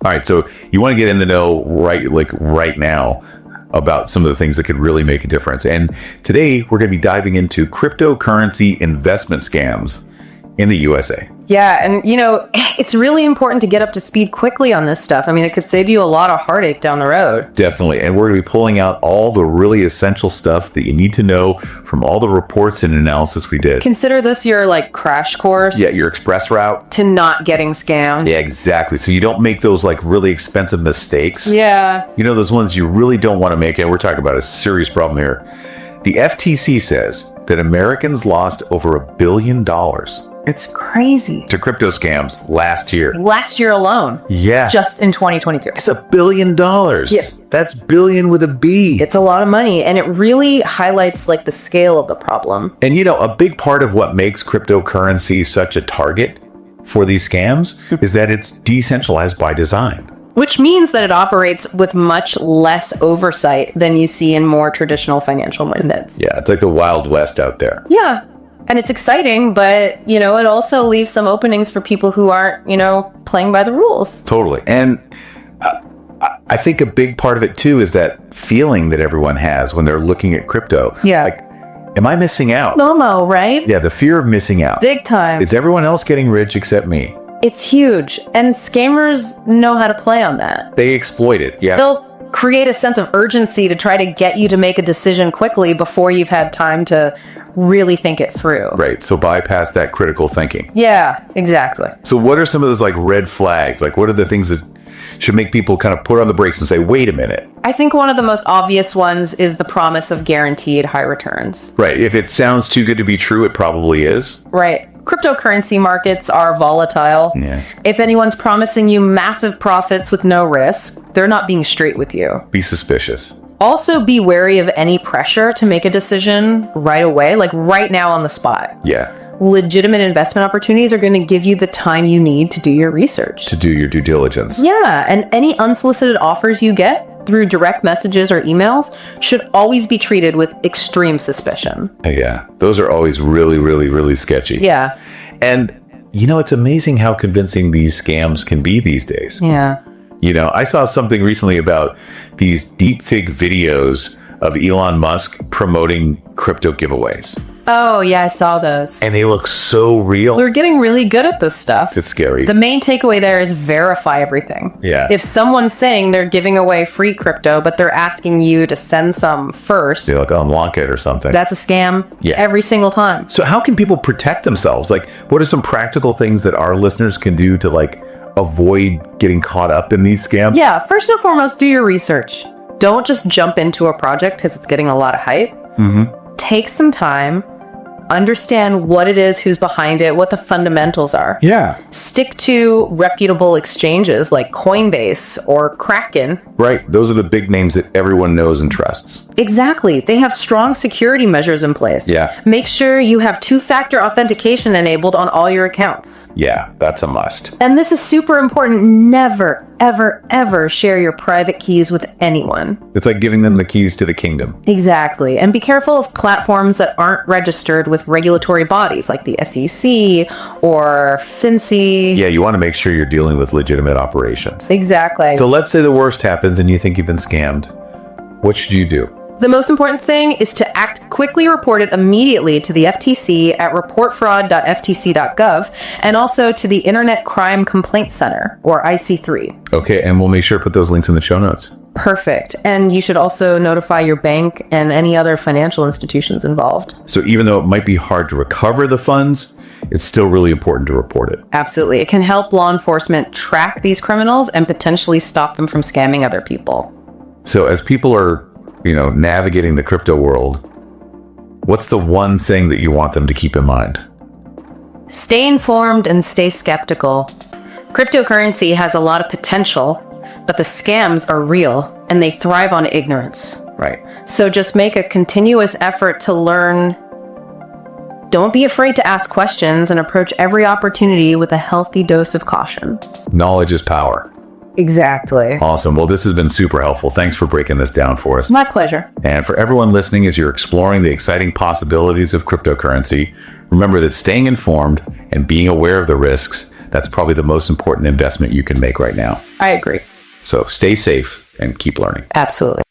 All right, so you want to get in the know right now about some of the things that could really make a difference. And today we're going to be diving into cryptocurrency investment scams in the USA. Yeah, and it's really important to get up to speed quickly on this stuff. I mean, it could save you a lot of heartache down the road. Definitely. And we're going to be pulling out all the really essential stuff that you need to know from all the reports and analysis we did. Consider this your crash course. Yeah, your express route to not getting scammed. Yeah, exactly. So you don't make those really expensive mistakes. Yeah. Those ones you really don't want to make. And we're talking about a serious problem here. The FTC says that Americans lost over $1 billion. It's crazy. To crypto scams last year. Last year alone. Yeah. Just in 2022. It's $1 billion. Yes. That's billion with a B. It's a lot of money. And it really highlights the scale of the problem. And a big part of what makes cryptocurrency such a target for these scams is that it's decentralized by design. Which means that it operates with much less oversight than you see in more traditional financial methods. Yeah, it's like the Wild West out there. Yeah. And it's exciting, but, it also leaves some openings for people who aren't, playing by the rules. Totally. And I think a big part of it, too, is that feeling that everyone has when they're looking at crypto. Yeah. Am I missing out? FOMO, right? Yeah, the fear of missing out. Big time. Is everyone else getting rich except me? It's huge. And scammers know how to play on that. They exploit it. Yeah. They'll create a sense of urgency to try to get you to make a decision quickly before you've had time to really think it through. Right. So bypass that critical thinking. Yeah, exactly. So what are some of those red flags? What are the things that should make people kind of put on the brakes and say, wait a minute? I think one of the most obvious ones is the promise of guaranteed high returns. Right. If it sounds too good to be true, it probably is. Right. Cryptocurrency markets are volatile. Yeah. If anyone's promising you massive profits with no risk, they're not being straight with you. Be suspicious. Also, be wary of any pressure to make a decision right away, right now on the spot. Yeah. Legitimate investment opportunities are going to give you the time you need to do your research. To do your due diligence. Yeah, and any unsolicited offers you get through direct messages or emails should always be treated with extreme suspicion. Yeah, those are always really, really, really sketchy. Yeah. And, it's amazing how convincing these scams can be these days. Yeah. I saw something recently about these deepfake videos of Elon Musk promoting crypto giveaways. Oh, yeah, I saw those. And they look so real. We're getting really good at this stuff. It's scary. The main takeaway there is verify everything. Yeah. If someone's saying they're giving away free crypto, but they're asking you to send some first, they unlock it or something. That's a scam. Yeah. Every single time. So how can people protect themselves? What are some practical things that our listeners can do to avoid getting caught up in these scams? Yeah, first and foremost, do your research. Don't just jump into a project because it's getting a lot of hype. Mm-hmm. Take some time. Understand what it is, who's behind it, what the fundamentals are. Yeah. Stick to reputable exchanges like Coinbase or Kraken. Right. Those are the big names that everyone knows and trusts. Exactly. They have strong security measures in place. Yeah. Make sure you have two-factor authentication enabled on all your accounts. Yeah, that's a must. And this is super important. Never, ever, ever share your private keys with anyone. It's like giving them the keys to the kingdom. Exactly. And be careful of platforms that aren't registered with regulatory bodies like the SEC or FinCEN. Yeah, you want to make sure you're dealing with legitimate operations. Exactly. So let's say the worst happens and you think you've been scammed. What should you do? The most important thing is to act quickly, report it immediately to the FTC at reportfraud.ftc.gov and also to the Internet Crime Complaint Center, or IC3. Okay, and we'll make sure to put those links in the show notes. Perfect. And you should also notify your bank and any other financial institutions involved. So even though it might be hard to recover the funds, it's still really important to report it. Absolutely. It can help law enforcement track these criminals and potentially stop them from scamming other people. So as people are navigating the crypto world, what's the one thing that you want them to keep in mind? Stay informed and stay skeptical. Cryptocurrency has a lot of potential, but the scams are real and they thrive on ignorance. Right. So just make a continuous effort to learn. Don't be afraid to ask questions and approach every opportunity with a healthy dose of caution. Knowledge is power. Exactly. Awesome. Well, this has been super helpful. Thanks for breaking this down for us. My pleasure. And for everyone listening, as you're exploring the exciting possibilities of cryptocurrency, remember that staying informed and being aware of the risks, that's probably the most important investment you can make right now. I agree. So stay safe and keep learning. Absolutely.